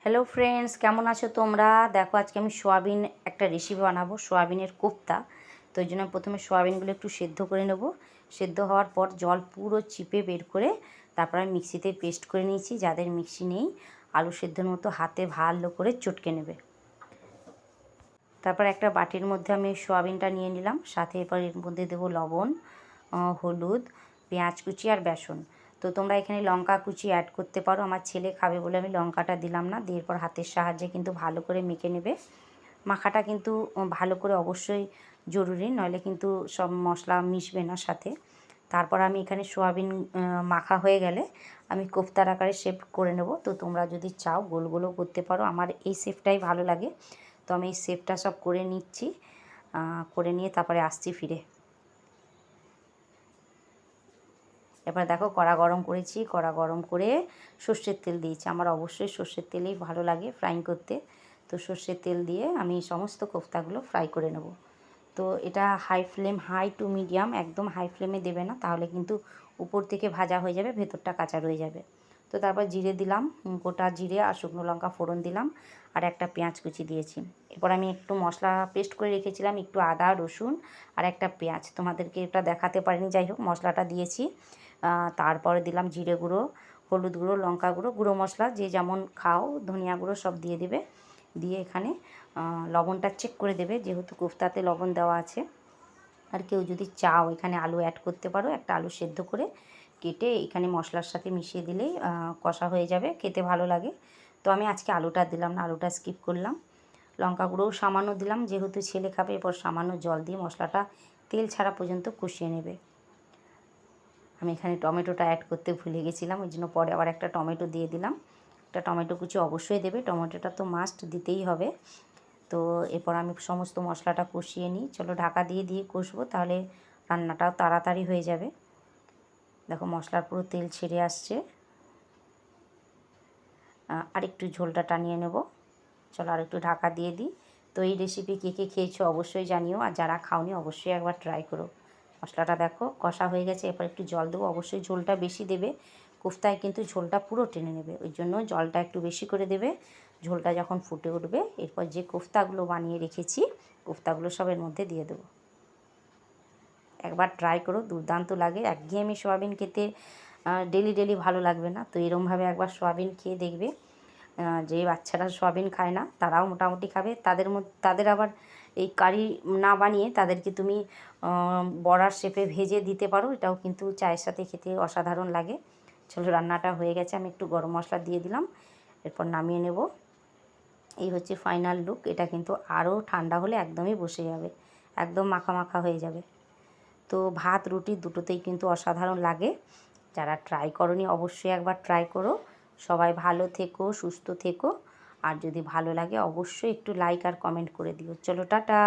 Hello friends, কেমন আছো তোমরা? দেখো আজকে আমি সোয়াবিন একটা রেসিপি বানাবো, সোয়াবিনের কোফতা। তো ওই জন্য প্রথমে সোয়াবিনগুলো একটু সেদ্ধ করে নেব। সেদ্ধ হওয়ার পর জল পুরো চিপে বের করে তারপর আমি মিক্সিতে পেস্ট করে নিয়েছি। যাদের মিক্সি নেই, আলু সেদ্ধর মতো হাতে ভালো করে চটকে নেবে। তারপর একটা বাটির মধ্যে আমি সোয়াবিনটা নিয়ে নিলাম, সাথে এরপর এর মধ্যে দেবো লবণ, হলুদ, পেঁয়াজ কুচি আর বেসন। তো তোমরা এখানে লঙ্কা কুচি অ্যাড করতে পারো, আমার ছেলে খাবে বলে আমি লঙ্কাটা দিলাম না। দিয়ে এরপর হাতের সাহায্যে কিন্তু ভালো করে মেখে নেবে। মাখাটা কিন্তু ভালো করে অবশ্যই জরুরি, নইলে কিন্তু সব মশলা মিশবে না সাথে। তারপর আমি এখানে সোয়াবিন মাখা হয়ে গেলে আমি কোফতার আকারে শেপ করে নেব। তো তোমরা যদি চাও গোল গোলও করতে পারো, আমার এই শেপটাই ভালো লাগে। তো আমি এই শেপটা সব করে নিচ্ছি, করে নিয়ে তারপরে আসছি ফিরে। এবার দেখো কড়া গরম করেছি, কড়া গরম করে সর্ষের তেল দিয়েছি। আমার অবশ্যই সর্ষের তেলেই ভালো লাগে ফ্রাই করতে। তো সর্ষের তেল দিয়ে আমি সমস্ত কোফতাগুলো ফ্রাই করে নেব। তো এটা হাই টু মিডিয়াম, একদম হাই ফ্লেমে দেবে না, তাহলে কিন্তু উপর থেকে ভাজা হয়ে যাবে, ভেতরটা কাঁচা রয়ে যাবে। তো তারপর জিরে দিলাম, গোটা জিরে আর শুকনো লঙ্কা ফোড়ন দিলাম, আর একটা পেঁয়াজ কুচি দিয়েছি। এরপর আমি একটু মশলা পেস্ট করে রেখেছিলাম, একটু আদা রসুন আর একটা পেঁয়াজ, তোমাদেরকে এটা দেখাতে পারিনি, যাই হোক মশলাটা দিয়েছি। তারপরে দিলাম জিরে গুঁড়ো, হলুদ গুঁড়ো, লঙ্কা গুঁড়ো, গুঁড়ো মশলা যে যেমন খাও, ধনিয়া গুঁড়ো সব দিয়ে দেবে। দিয়ে এখানে লবণটা চেক করে দেবে, যেহেতু কোফতাতে লবণ দেওয়া আছে। আর কেউ যদি চাও এখানে আলু অ্যাড করতে পারো, একটা আলু সেদ্ধ করে কেটে এখানে মশলার সাথে মিশিয়ে দিলেই কষা হয়ে যাবে, খেতে ভালো লাগে। তো আমি আজকে আলুটা দিলাম না, আলুটা স্কিপ করলাম। লঙ্কা গুঁড়োও সামান্য দিলাম, যেহেতু ছেলে খাবে। এরপর সামান্য জল দিয়ে মশলাটা তেল ছাড়া পর্যন্ত কষিয়ে নেবে। আমি এখানে টমেটোটা অ্যাড করতে ভুলে গেছিলাম, ওই জন্য পরে আবার একটা টমেটো দিয়ে দিলাম। একটা টমেটো কুচি অবশ্যই দেবে, টমেটোটা তো মাস্ট দিতেই হবে। তো এরপর আমি সমস্ত মশলাটা কষিয়ে নিই। চলো ঢাকা দিয়ে দিয়ে কষবো, তাহলে রান্নাটাও তাড়াতাড়ি হয়ে যাবে। দেখো মশলার পুরো তেল ছেড়ে আসছে, আর একটু ঝোলটা টানিয়ে নেব। চলো আর একটু ঢাকা দিয়ে দিই। তো এই রেসিপি কে কে খেয়েছো অবশ্যই জানিও, আর যারা খাওনি অবশ্যই একবার ট্রাই করো। মশলাটা দেখো কষা হয়ে গেছে, এরপর একটু জল দেবো, অবশ্যই ঝোলটা বেশি দেবে। কোফতায় কিন্তু ঝোলটা পুরো টেনে নেবে, ওই জন্য জলটা একটু বেশি করে দেবে। ঝোলটা যখন ফুটে উঠবে, এরপর যে কোফতাগুলো বানিয়ে রেখেছি, কোফতাগুলো সব এর মধ্যে দিয়ে দেবো। একবার ট্রাই করো, দুর্দান্ত লাগে। একঘেয়েমি সোয়াবিন খেতে ডেলি ডেলি ভালো লাগবে না। তো এরমভাবে একবার সোয়াবিন খেয়ে দেখবে। যে বাচ্চারা সোয়াবিন খায় না তারাও মোটামুটি খাবে। তাদের আবার এই কারি না বানিয়ে তাদেরকে তুমি বড়ার শেপে ভেজে দিতে পারো, এটাও কিন্তু চায়ের সাথে খেতে অসাধারণ লাগে। চলো রান্নাটা হয়ে গেছে, আমি একটু গরম মশলা দিয়ে দিলাম, এরপর নামিয়ে নেব। এই হচ্ছে ফাইনাল লুক। এটা কিন্তু আরও ঠান্ডা হলে একদমই বসে যাবে, একদম মাখা মাখা হয়ে যাবে। তো ভাত রুটি দুটোতেই কিন্তু অসাধারণ লাগে। যারা ট্রাই করোনি অবশ্যই একবার ট্রাই করো। সবাই ভালো থেকো, সুস্থ থেকো। আর যদি ভালো লাগে অবশ্যই একটু লাইক আর কমেন্ট করে দিও। চলো টাটা।